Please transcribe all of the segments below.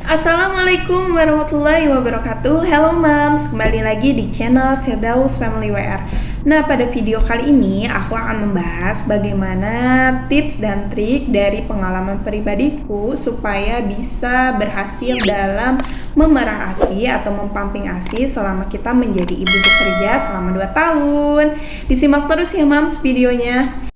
Assalamualaikum warahmatullahi wabarakatuh. Hello moms, kembali lagi di channel Firdaus Family Wear. Nah, pada video kali ini aku akan membahas bagaimana tips dan trik dari pengalaman pribadiku supaya bisa berhasil dalam memerah ASI atau mempamping ASI selama kita menjadi ibu bekerja selama 2 tahun. Disimak terus ya moms videonya.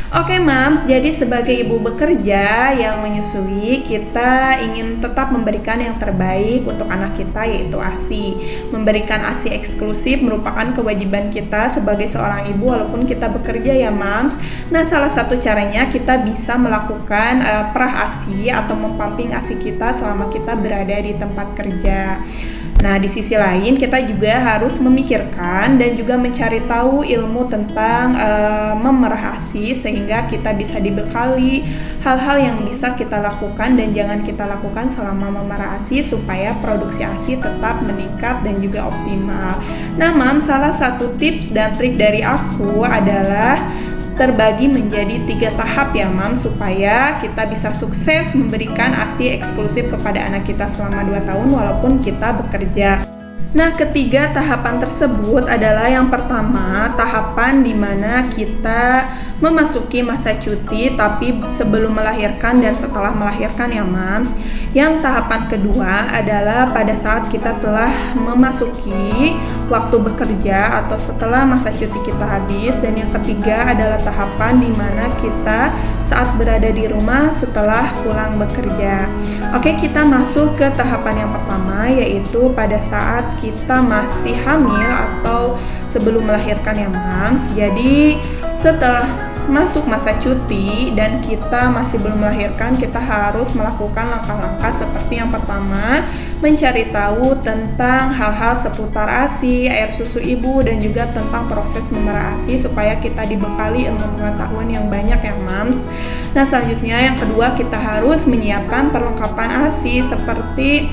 Oke Mams, jadi sebagai ibu bekerja yang menyusui, kita ingin tetap memberikan yang terbaik untuk anak kita, yaitu ASI. Memberikan ASI eksklusif merupakan kewajiban kita sebagai seorang ibu walaupun kita bekerja ya Mams. Nah, salah satu caranya kita bisa melakukan perah ASI atau mempamping ASI kita selama kita berada di tempat kerja. Nah, di sisi lain kita juga harus memikirkan dan juga mencari tahu ilmu tentang memerah ASI sehingga kita bisa dibekali hal-hal yang bisa kita lakukan dan jangan kita lakukan selama memerah ASI supaya produksi ASI tetap meningkat dan juga optimal. Nah, Mam, salah satu tips dan trik dari aku adalah terbagi menjadi 3 tahap ya Mam, supaya kita bisa sukses memberikan ASI eksklusif kepada anak kita selama 2 tahun walaupun kita bekerja. Nah, ketiga tahapan tersebut adalah yang pertama, tahapan di mana kita memasuki masa cuti tapi sebelum melahirkan dan setelah melahirkan ya Mams. Yang tahapan kedua adalah pada saat kita telah memasuki waktu bekerja atau setelah masa cuti kita habis, dan yang ketiga adalah tahapan di mana kita saat berada di rumah setelah pulang bekerja. Oke, kita masuk ke tahapan yang pertama, yaitu pada saat kita masih hamil atau sebelum melahirkan ya Mams. Jadi setelah masuk masa cuti dan kita masih belum melahirkan, kita harus melakukan langkah-langkah seperti yang pertama, mencari tahu tentang hal-hal seputar ASI, air susu ibu, dan juga tentang proses memerah ASI supaya kita dibekali ilmu pengetahuan yang banyak ya Mams. Nah, selanjutnya yang kedua, kita harus menyiapkan perlengkapan ASI seperti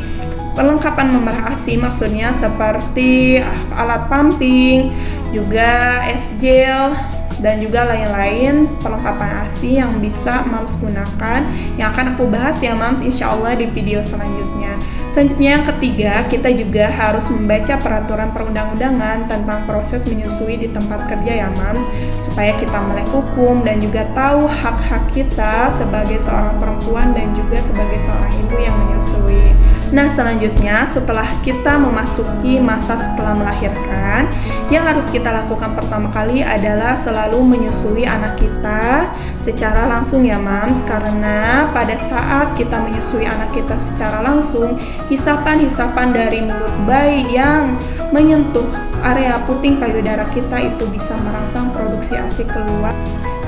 perlengkapan memerah ASI, maksudnya seperti alat pumping, juga es gel, dan juga lain-lain perlengkapan ASI yang bisa Mams gunakan, yang akan aku bahas ya Mams insyaallah di video selanjutnya. Selanjutnya yang ketiga, kita juga harus membaca peraturan perundang-undangan tentang proses menyusui di tempat kerja ya Mams, supaya kita melek hukum dan juga tahu hak-hak kita sebagai seorang perempuan dan juga sebagai seorang ibu yang menyusui. Nah, selanjutnya setelah kita memasuki masa setelah melahirkan, yang harus kita lakukan pertama kali adalah selalu menyusui anak kita secara langsung ya Mams, karena pada saat kita menyusui anak kita secara langsung, hisapan-hisapan dari mulut bayi yang menyentuh area puting payudara kita itu bisa merangsang produksi ASI keluar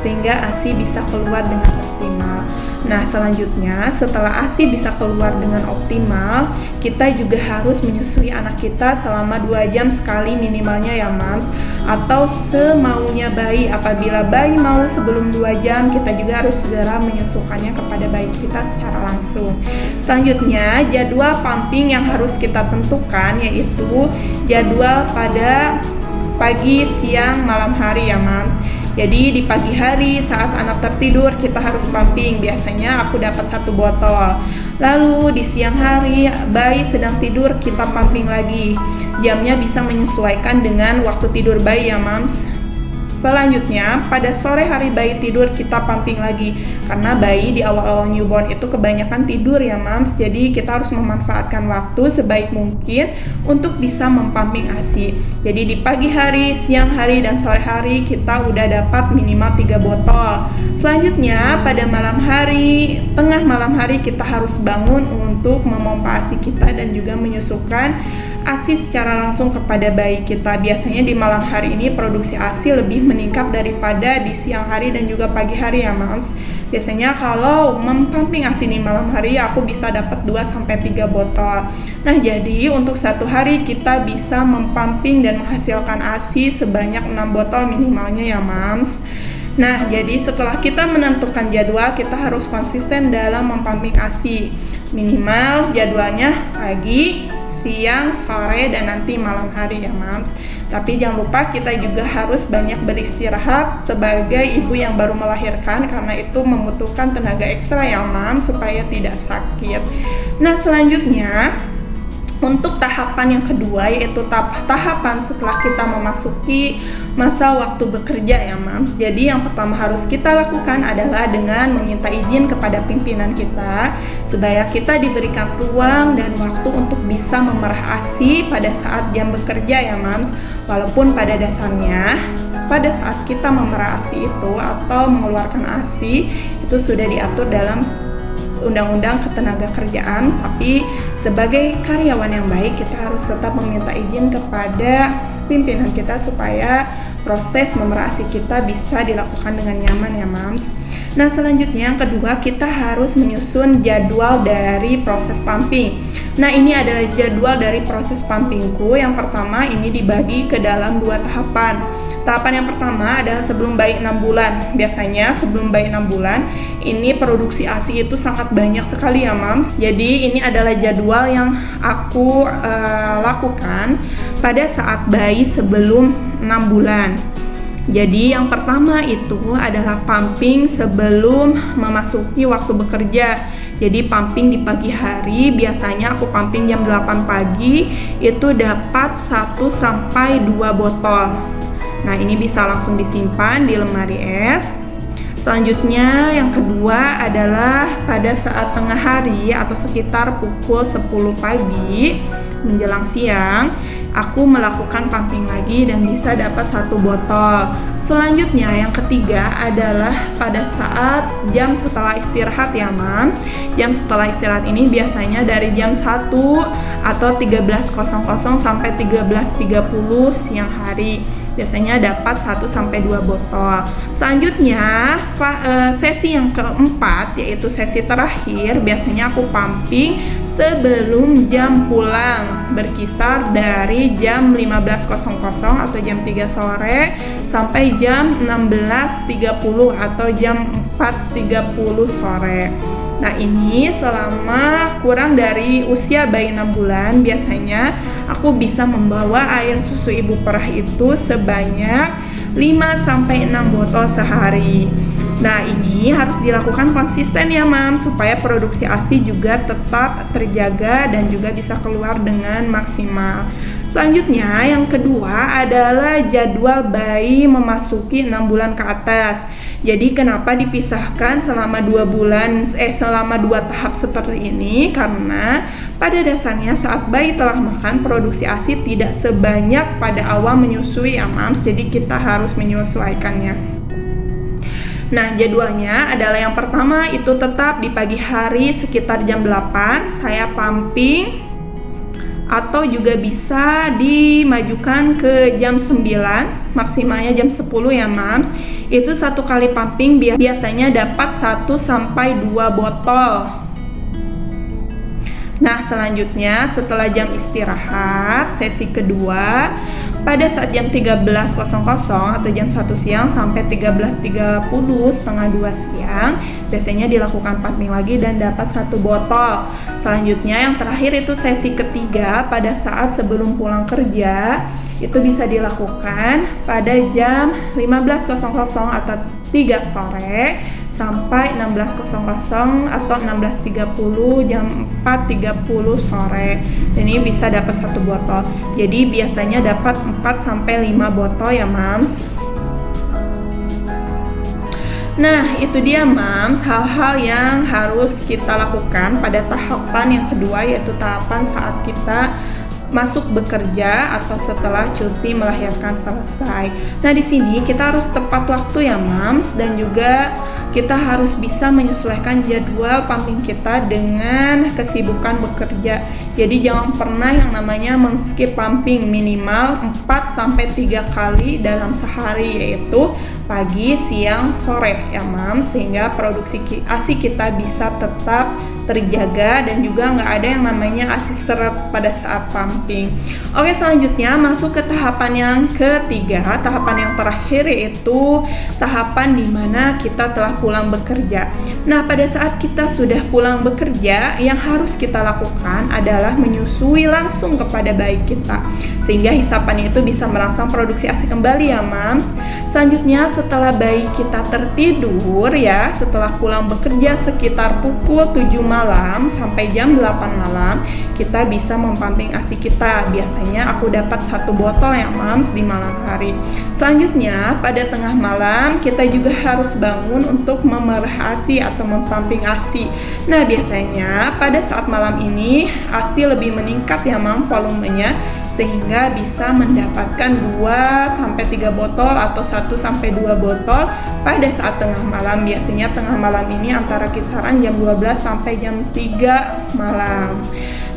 sehingga ASI bisa keluar dengan optimal. Nah, selanjutnya setelah ASI bisa keluar dengan optimal, kita juga harus menyusui anak kita selama 2 jam sekali minimalnya ya Mams, atau semaunya bayi. Apabila bayi mau sebelum 2 jam, kita juga harus segera menyusukannya kepada bayi kita secara langsung. Selanjutnya, jadwal pumping yang harus kita tentukan yaitu jadwal pada pagi, siang, malam hari ya Mams. Jadi di pagi hari saat anak tertidur kita harus pumping, biasanya aku dapat 1 botol. Lalu di siang hari bayi sedang tidur kita pumping lagi. Jamnya bisa menyesuaikan dengan waktu tidur bayi ya Mams. Selanjutnya pada sore hari bayi tidur kita pumping lagi, karena bayi di awal-awal newborn itu kebanyakan tidur ya Mams. Jadi kita harus memanfaatkan waktu sebaik mungkin untuk bisa mempamping ASI. Jadi di pagi hari, siang hari, dan sore hari kita udah dapat minimal 3 botol. Selanjutnya pada malam hari, tengah malam hari kita harus bangun untuk memompa ASI kita dan juga menyusukan ASI secara langsung kepada bayi kita. Biasanya di malam hari ini produksi ASI lebih meningkat daripada di siang hari dan juga pagi hari ya Mams. Biasanya kalau mempamping ASI di malam hari aku bisa dapat 2-3 botol. Nah, jadi untuk 1 hari kita bisa mempamping dan menghasilkan ASI sebanyak 6 botol minimalnya ya Mams. Nah, jadi setelah kita menentukan jadwal, kita harus konsisten dalam mempamping ASI. Minimal jadwalnya pagi, siang, sore, dan nanti malam hari ya Mams. Tapi jangan lupa kita juga harus banyak beristirahat sebagai ibu yang baru melahirkan, karena itu membutuhkan tenaga ekstra ya Mams supaya tidak sakit. Nah, selanjutnya untuk tahapan yang kedua, yaitu tahapan setelah kita memasuki masa waktu bekerja ya Mams. Jadi yang pertama harus kita lakukan adalah dengan meminta izin kepada pimpinan kita supaya kita diberikan ruang dan waktu untuk bisa memerah ASI pada saat jam bekerja ya Mams. Walaupun pada dasarnya pada saat kita memerah ASI itu atau mengeluarkan ASI itu sudah diatur dalam Undang-Undang Ketenagakerjaan, tapi sebagai karyawan yang baik kita harus tetap meminta izin kepada pimpinan kita supaya proses memerah ASI kita bisa dilakukan dengan nyaman ya Mams. Nah, selanjutnya yang kedua, kita harus menyusun jadwal dari proses pumping. Nah, ini adalah jadwal dari proses pumpingku. Yang pertama ini dibagi ke dalam 2 tahapan. Tahapan yang pertama adalah sebelum bayi 6 bulan. Biasanya sebelum bayi 6 bulan ini produksi ASI itu sangat banyak sekali ya Mams. Jadi ini adalah jadwal yang aku lakukan pada saat bayi sebelum 6 bulan. Jadi yang pertama itu adalah pumping sebelum memasuki waktu bekerja. Jadi pumping di pagi hari, biasanya aku pumping jam 8 pagi, itu dapat 1 sampai 2 botol. Nah, ini bisa langsung disimpan di lemari es. Selanjutnya yang kedua adalah pada saat tengah hari atau sekitar pukul 10 pagi menjelang siang, aku melakukan pumping lagi dan bisa dapat 1 botol. Selanjutnya yang ketiga adalah pada saat jam setelah istirahat ya Mams. Jam setelah istirahat ini biasanya dari jam 1 atau 13.00 sampai 13.30 siang hari. Biasanya dapat 1 sampai 2 botol. Selanjutnya sesi yang keempat, yaitu sesi terakhir, biasanya aku pumping sebelum jam pulang, berkisar dari jam 15.00 atau jam 3 sore sampai jam 16.30 atau jam 4.30 sore. Nah, ini selama kurang dari usia bayi 6 bulan, biasanya aku bisa membawa air susu ibu perah itu sebanyak 5-6 botol sehari. Nah, ini harus dilakukan konsisten ya Mam, supaya produksi ASI juga tetap terjaga dan juga bisa keluar dengan maksimal. Selanjutnya yang kedua adalah jadwal bayi memasuki 6 bulan ke atas. Jadi kenapa dipisahkan selama 2 tahap seperti ini? Karena pada dasarnya saat bayi telah makan, produksi ASI tidak sebanyak pada awal menyusui ya Mams. Jadi kita harus menyesuaikannya. Nah, jadwalnya adalah yang pertama itu tetap di pagi hari sekitar jam 8 saya pumping, atau juga bisa dimajukan ke jam 9, maksimalnya jam 10 ya Mams. Itu 1 kali pumping biasanya dapat 1 sampai 2 botol. Nah, selanjutnya setelah jam istirahat sesi kedua pada saat jam 13.00 atau jam 1 siang sampai 13.30 setengah 2 siang biasanya dilakukan pumping lagi dan dapat 1 botol. Selanjutnya yang terakhir itu sesi ketiga pada saat sebelum pulang kerja, itu bisa dilakukan pada jam 15.00 atau 3 sore sampai 16.00 atau 16.30 jam 4.30 sore. Dan ini bisa dapat 1 botol. Jadi biasanya dapat 4 sampai 5 botol ya Mams. Nah, itu dia Mams, hal-hal yang harus kita lakukan pada tahapan yang kedua, yaitu tahapan saat kita masuk bekerja atau setelah cuti melahirkan selesai. Nah, di sini kita harus tepat waktu ya Mams, dan juga kita harus bisa menyesuaikan jadwal pumping kita dengan kesibukan bekerja. Jadi jangan pernah yang namanya men-skip pumping, minimal 4 sampai 3 kali dalam sehari, yaitu pagi, siang, sore ya Mam, sehingga produksi ASI kita bisa tetap terjaga dan juga nggak ada yang namanya ASI seret pada saat pumping. Oke, selanjutnya masuk ke tahapan yang ketiga, tahapan yang terakhir yaitu tahapan dimana kita telah pulang bekerja. Nah, pada saat kita sudah pulang bekerja, yang harus kita lakukan adalah menyusui langsung kepada bayi kita sehingga hisapannya itu bisa merangsang produksi ASI kembali ya Mams. Selanjutnya setelah bayi kita tertidur ya, setelah pulang bekerja sekitar pukul 7 malam sampai jam 8 malam, kita bisa mempamping ASI kita. Biasanya aku dapat 1 botol ya Mams di malam hari. Selanjutnya pada tengah malam kita juga harus bangun untuk memerah ASI atau mempamping ASI. Nah, biasanya pada saat malam ini ASI lebih meningkat ya Mam volumenya, sehingga bisa mendapatkan 2-3 botol atau 1-2 botol pada saat tengah malam. Biasanya tengah malam ini antara kisaran jam 12 sampai jam 3 malam.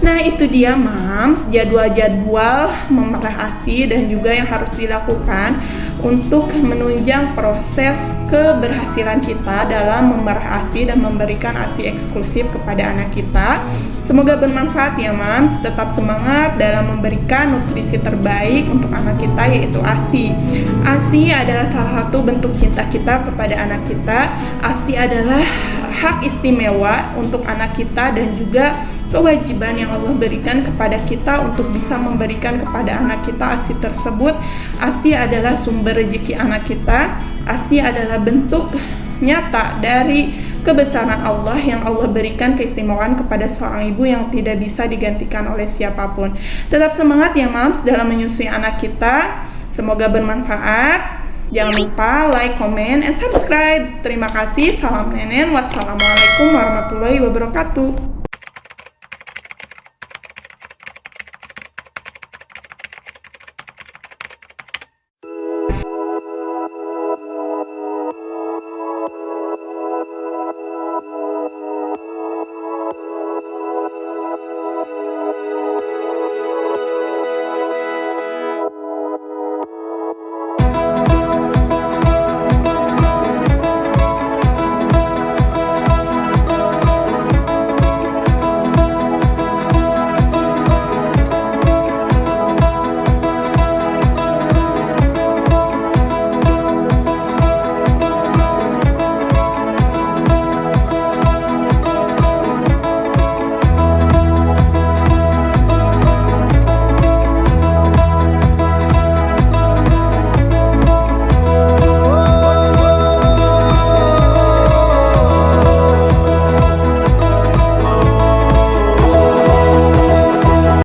Nah, itu dia Mams, jadwal-jadwal memerah ASI dan juga yang harus dilakukan untuk menunjang proses keberhasilan kita dalam memerah ASI dan memberikan ASI eksklusif kepada anak kita. Semoga bermanfaat ya Mams, tetap semangat dalam memberikan nutrisi terbaik untuk anak kita yaitu ASI. ASI adalah salah satu bentuk cinta kita kepada anak kita. ASI adalah hak istimewa untuk anak kita dan juga kewajiban yang Allah berikan kepada kita untuk bisa memberikan kepada anak kita ASI tersebut. ASI adalah sumber rezeki anak kita. ASI adalah bentuk nyata dari kebesaran Allah yang Allah berikan keistimewaan kepada seorang ibu yang tidak bisa digantikan oleh siapapun. Tetap semangat ya Mams dalam menyusui anak kita. Semoga bermanfaat. Jangan lupa like, comment, and subscribe. Terima kasih. Salam nenen. Wassalamualaikum warahmatullahi wabarakatuh.